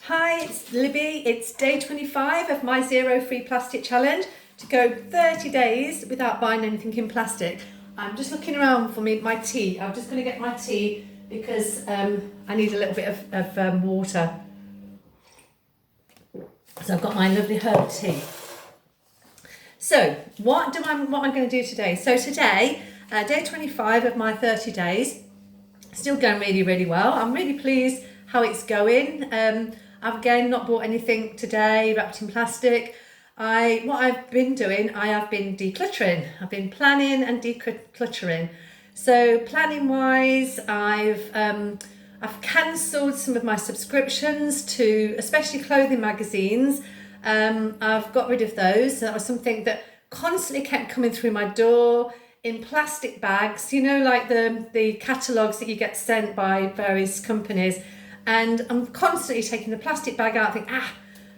Hi, it's Libby. It's day 25 of my Zero Free Plastic Challenge to go 30 days without buying anything in plastic. I'm just looking around for my tea. I'm just going to get my tea because I need a little bit of water. So I've got my lovely herb tea. So what am I going to do today? So today, day 25 of my 30 days, still going really, really well. I'm really pleased how it's going. I've again not bought anything today wrapped in plastic. What I've been doing, I have been decluttering. I've been planning and decluttering. So planning wise, I've cancelled some of my subscriptions to especially clothing magazines. I've got rid of those. So that was something that constantly kept coming through my door in plastic bags, you know, like the catalogues that you get sent by various companies. And I'm constantly taking the plastic bag out, thinking,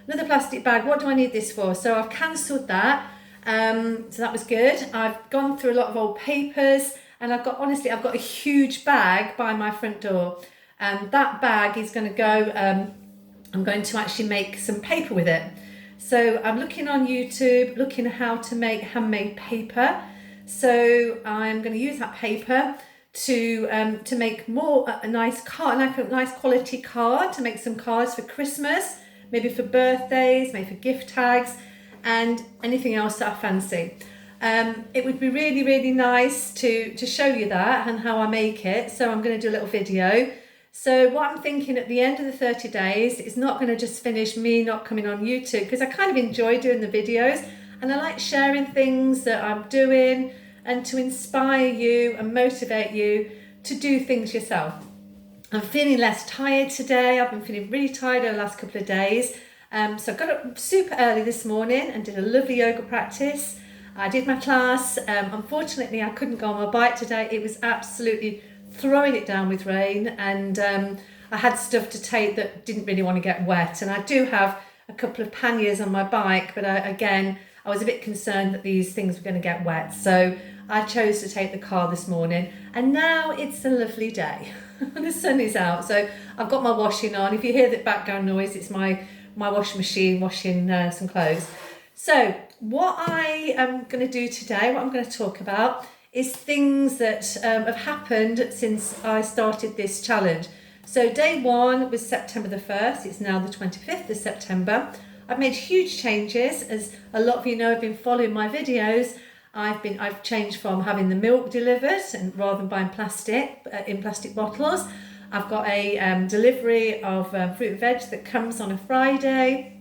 another plastic bag, what do I need this for? So I've cancelled that. So that was good. I've gone through a lot of old papers, and I've got a huge bag by my front door. And that bag is going to go, I'm going to actually make some paper with it. So I'm looking on YouTube, looking at how to make handmade paper. So I'm going to use that paper to make a nice card, like a nice quality card, to make some cards for Christmas, maybe for birthdays, maybe for gift tags, and anything else that I fancy. It would be really, really nice to show you that and how I make it. So I'm going to do a little video. So what I'm thinking at the end of the 30 days is not going to just finish me not coming on YouTube, because I kind of enjoy doing the videos and I like sharing things that I'm doing and to inspire you and motivate you to do things yourself. I'm feeling less tired today. I've been feeling really tired over the last couple of days. So I got up super early this morning and did a lovely yoga practice. I did my class. Unfortunately, I couldn't go on my bike today. It was absolutely throwing it down with rain, and I had stuff to take that didn't really want to get wet. And I do have a couple of panniers on my bike, but I was a bit concerned that these things were going to get wet. So I chose to take the car this morning, and now it's a lovely day. The sun is out, so I've got my washing on. If you hear the background noise, it's my washing machine washing some clothes. So what I am going to do today, what I'm going to talk about, is things that have happened since I started this challenge. So day one was September the 1st. It's now the 25th of September. I've made huge changes. As a lot of you know, have been following my videos. I've changed from having the milk delivered and rather than buying plastic in plastic bottles. I've got a delivery of fruit and veg that comes on a Friday.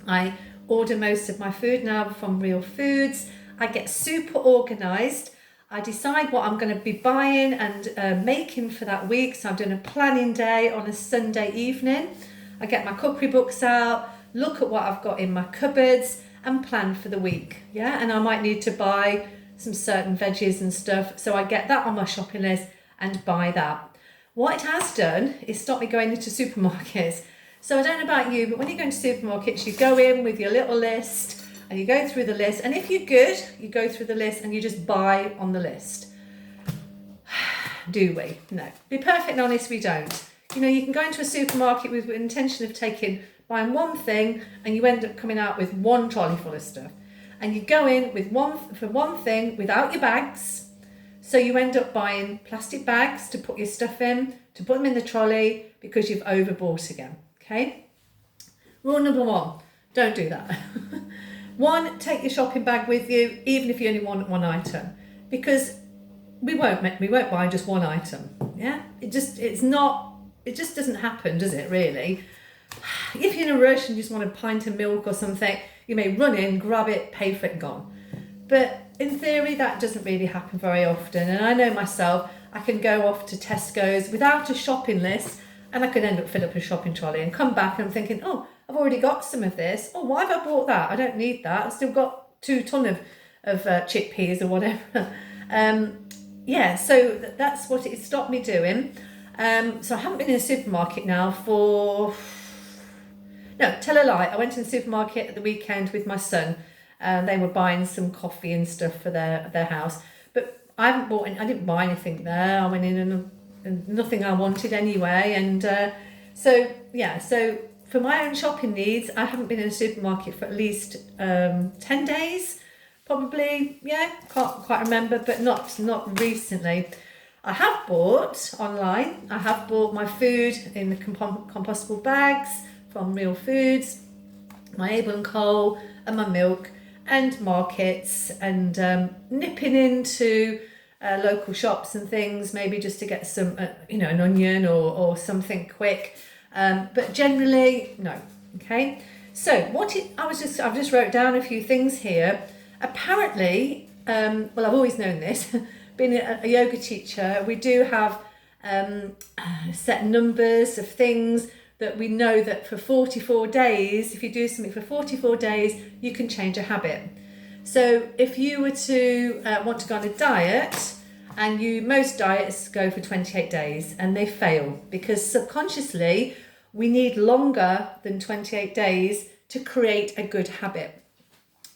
I order most of my food now from Real Foods. I get super organised. I decide what I'm going to be buying and making for that week. So I'm doing a planning day on a Sunday evening. I get my cookery books out, look at what I've got in my cupboards and plan for the week. Yeah, and I might need to buy some certain veggies and stuff. So I get that on my shopping list and buy that. What it has done is stop me going into supermarkets. So I don't know about you, but when you go into supermarkets, you go in with your little list and you go through the list. And if you're good, you go through the list and you just buy on the list. Do we? No. Be perfectly honest, we don't. You know, you can go into a supermarket with the intention of buying one thing, and you end up coming out with one trolley full of stuff. And you go in with one thing without your bags. So you end up buying plastic bags to put your stuff in, to put them in the trolley because you've overbought again. Okay? Rule number one, don't do that. One, take your shopping bag with you, even if you only want one item, because we won't buy just one item. Yeah? It just doesn't happen, does it, really? If you're in a rush and you just want a pint of milk or something, you may run in, grab it, pay for it, gone. But in theory, that doesn't really happen very often. And I know myself, I can go off to Tesco's without a shopping list, and I can end up filling up a shopping trolley and come back and I'm thinking, oh, I've already got some of this. Oh, why have I bought that? I don't need that. I've still got 2 tons of chickpeas or whatever. So that's what it stopped me doing. So I haven't been in a supermarket now no, tell a lie. I went to the supermarket at the weekend with my son. They were buying some coffee and stuff for their house. But I didn't buy anything there. I went in and nothing I wanted anyway. And so for my own shopping needs, I haven't been in a supermarket for at least 10 days, probably. Yeah, can't quite remember, but not recently. I have bought online. I have bought my food in the compostable bags from Real Foods, my Abel and Cole, and my milk, and markets, and nipping into local shops and things, maybe just to get some, an onion or something quick. But generally, no. Okay. So I've just wrote down a few things here. Apparently, well, I've always known this. Being a yoga teacher, we do have set numbers of things that we know that for 44 days, if you do something for 44 days, you can change a habit. So if you were to want to go on a diet, and most diets go for 28 days and they fail because subconsciously we need longer than 28 days to create a good habit.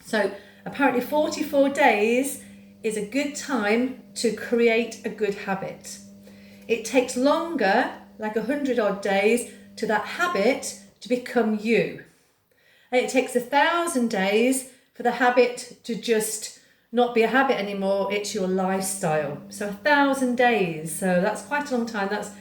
So apparently 44 days is a good time to create a good habit. It takes longer, like 100 odd days, to that habit to become you. And it takes 1,000 days for the habit to just not be a habit anymore, it's your lifestyle. So 1,000 days, so that's quite a long time. That's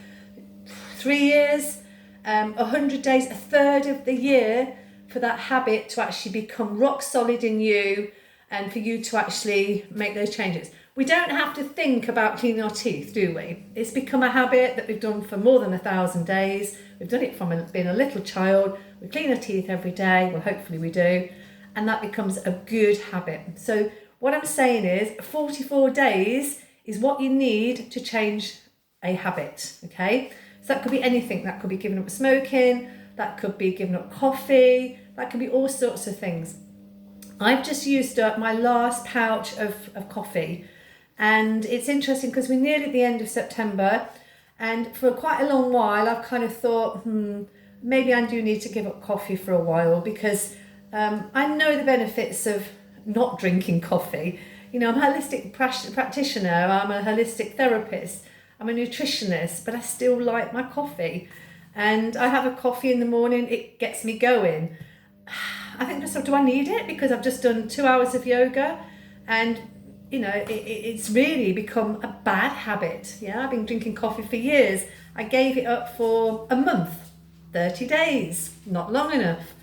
3 years, 100 days, a third of the year for that habit to actually become rock solid in you and for you to actually make those changes. We don't have to think about cleaning our teeth, do we? It's become a habit that we've done for more than 1,000 days. We've done it from being a little child. We clean our teeth every day. Well, hopefully we do. And that becomes a good habit. So what I'm saying is 44 days is what you need to change a habit, okay? So that could be anything. That could be giving up smoking. That could be giving up coffee. That could be all sorts of things. I've just used up my last pouch of coffee. And it's interesting because we're nearly at the end of September. And for quite a long while, I've kind of thought, maybe I do need to give up coffee for a while because I know the benefits of not drinking coffee. I'm a holistic practitioner, I'm a holistic therapist, I'm a nutritionist, but I still like my coffee. And I have a coffee in the morning, it gets me going. I think myself, do I need it? Because I've just done 2 hours of yoga and it's really become a bad habit. Yeah, I've been drinking coffee for years. I gave it up for a month, 30 days, not long enough.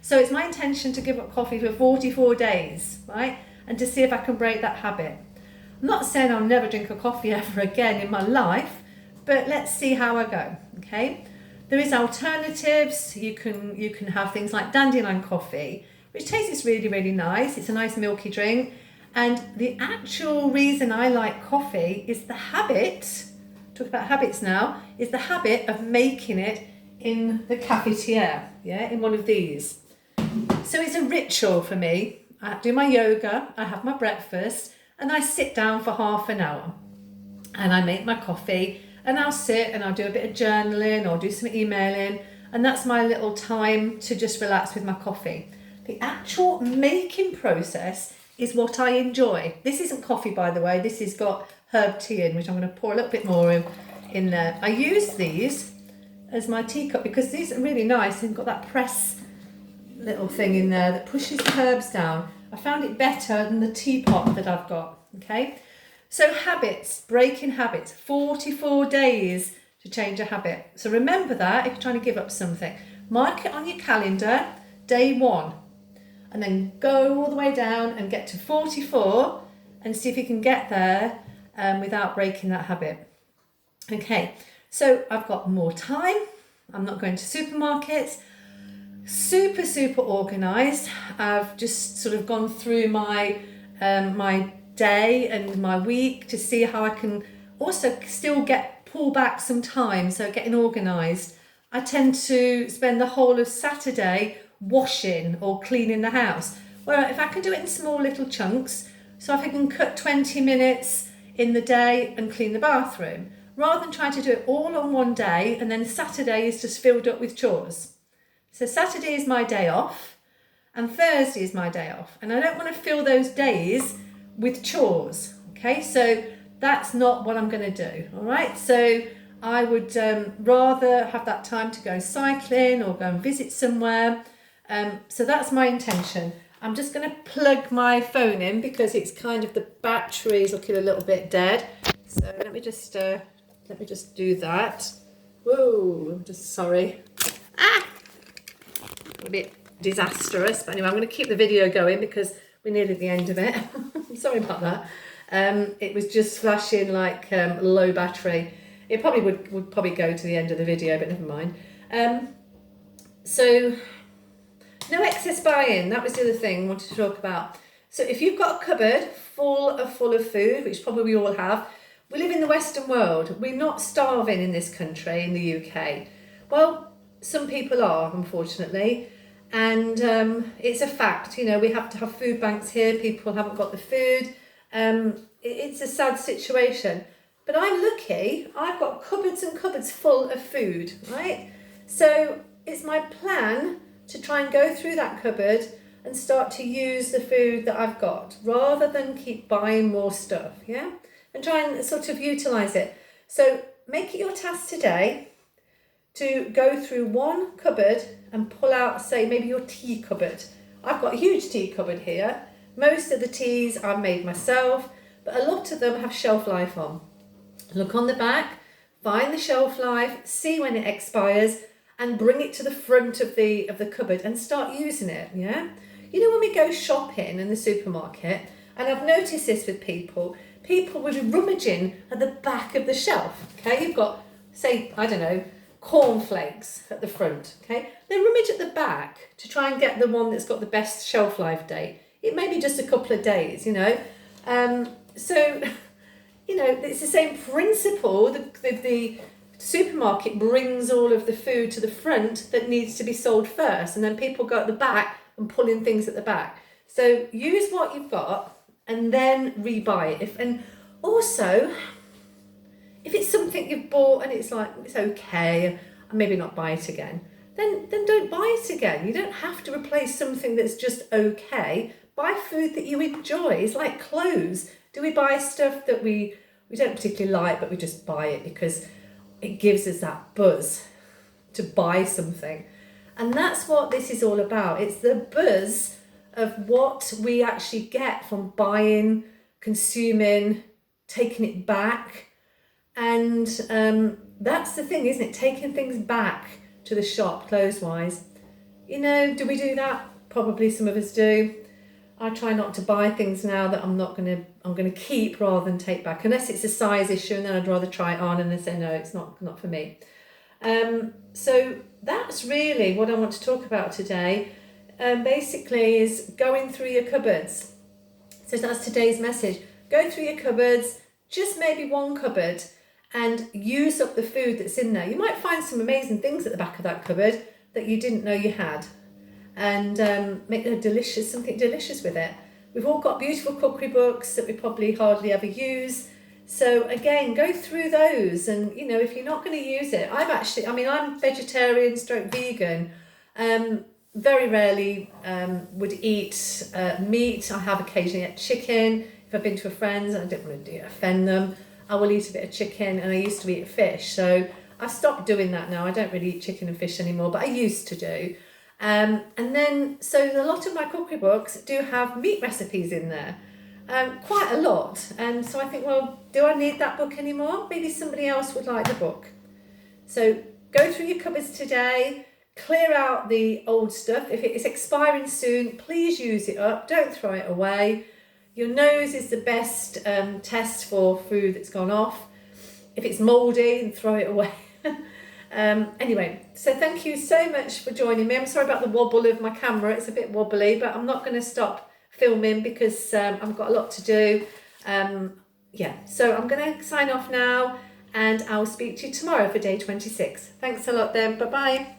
So it's my intention to give up coffee for 44 days, right? And to see if I can break that habit. I'm not saying I'll never drink a coffee ever again in my life, but let's see how I go, okay? There is alternatives. You can have things like dandelion coffee, which tastes really, really nice. It's a nice milky drink. And the actual reason I like coffee is the habit, talk about habits now, is the habit of making it in the cafetiere, yeah, in one of these. So it's a ritual for me. I do my yoga, I have my breakfast, and I sit down for half an hour. And I make my coffee, and I'll sit and I'll do a bit of journaling or do some emailing, and that's my little time to just relax with my coffee. The actual making process is what I enjoy. This isn't coffee, by the way. This has got herb tea in, which I'm going to pour a little bit more in there. I use these as my teacup because these are really nice and got that press little thing in there that pushes the herbs down. I found it better than the teapot that I've got, okay? So habits, breaking habits, 44 days to change a habit. So remember that if you're trying to give up something. Mark it on your calendar, day 1. And then go all the way down and get to 44 and see if you can get there without breaking that habit. Okay, so I've got more time. I'm not going to supermarkets. Super organised. I've just sort of gone through my my day and my week to see how I can also still pull back some time. So getting organised. I tend to spend the whole of Saturday washing or cleaning the house. Well, if I can do it in small little chunks, so if I can cut 20 minutes in the day and clean the bathroom, rather than trying to do it all on one day and then Saturday is just filled up with chores. So Saturday is my day off and Thursday is my day off. And I don't want to fill those days with chores, okay? So that's not what I'm going to do, all right? So I would rather have that time to go cycling or go and visit somewhere. So that's my intention. I'm just going to plug my phone in because it's kind of, the battery is looking a little bit dead. So let me just do that. Whoa, I'm just sorry. A bit disastrous, but anyway, I'm going to keep the video going because we're nearly at the end of it. Sorry about that. It was just flashing like low battery. It probably would probably go to the end of the video, but never mind. So no excess buy-in. That was the other thing I wanted to talk about. So if you've got a cupboard full of food, which probably we all have, we live in the Western world. We're not starving in this country, in the UK. Well, some people are, unfortunately. And it's a fact, you know, we have to have food banks here. People haven't got the food. It's a sad situation. But I'm lucky. I've got cupboards and cupboards full of food, right? So it's my plan to try and go through that cupboard and start to use the food that I've got rather than keep buying more stuff, yeah? And try and sort of utilise it. So make it your task today to go through one cupboard and pull out, say, maybe your tea cupboard. I've got a huge tea cupboard here. Most of the teas I've made myself, but a lot of them have shelf life on. Look on the back, find the shelf life, see when it expires, and bring it to the front of the cupboard and start using it, yeah? You know, when we go shopping in the supermarket, and I've noticed this with people will be rummaging at the back of the shelf, okay? You've got, say, I don't know, cornflakes at the front, okay? They rummage at the back to try and get the one that's got the best shelf life date. It may be just a couple of days, you know? So, you know, it's the same principle. The supermarket brings all of the food to the front that needs to be sold first, and then people go at the back and pull in things at the back. So use what you've got and then rebuy it. And also, if it's something you've bought and it's like, it's okay, and maybe not buy it again, then don't buy it again. You don't have to replace something that's just okay. Buy food that you enjoy. It's like clothes. Do we buy stuff that we don't particularly like, but we just buy it because it gives us that buzz to buy something? And that's what this is all about. It's the buzz of what we actually get from buying, consuming, taking it back. And that's the thing, isn't it? Taking things back to the shop, clothes-wise. You know, do we do that? Probably some of us do. I try not to buy things now that I'm gonna keep rather than take back, unless it's a size issue, and then I'd rather try it on and then say no, it's not for me. So that's really what I want to talk about today. Basically, is going through your cupboards. So that's today's message. Go through your cupboards, just maybe one cupboard, and use up the food that's in there. You might find some amazing things at the back of that cupboard that you didn't know you had, and make something delicious with it. We've all got beautiful cookery books that we probably hardly ever use. So again, go through those, and you know, if you're not going to use it, I'm vegetarian stroke vegan. Very rarely would eat meat. I have occasionally had chicken. If I've been to a friend's and I don't want to offend them, I will eat a bit of chicken, and I used to eat fish. So I've stopped doing that now. I don't really eat chicken and fish anymore, but I used to do. And then, so a lot of my cookery books do have meat recipes in there, quite a lot. And so I think, well, do I need that book anymore? Maybe somebody else would like the book. So go through your cupboards today. Clear out the old stuff. If it is expiring soon, please use it up. Don't throw it away. Your nose is the best test for food that's gone off. If it's mouldy, then throw it away. Anyway, so thank you so much for joining me. I'm sorry about the wobble of my camera. It's a bit wobbly, but I'm not going to stop filming because I've got a lot to do. So I'm going to sign off now, and I'll speak to you tomorrow for day 26. Thanks a lot then. Bye-bye.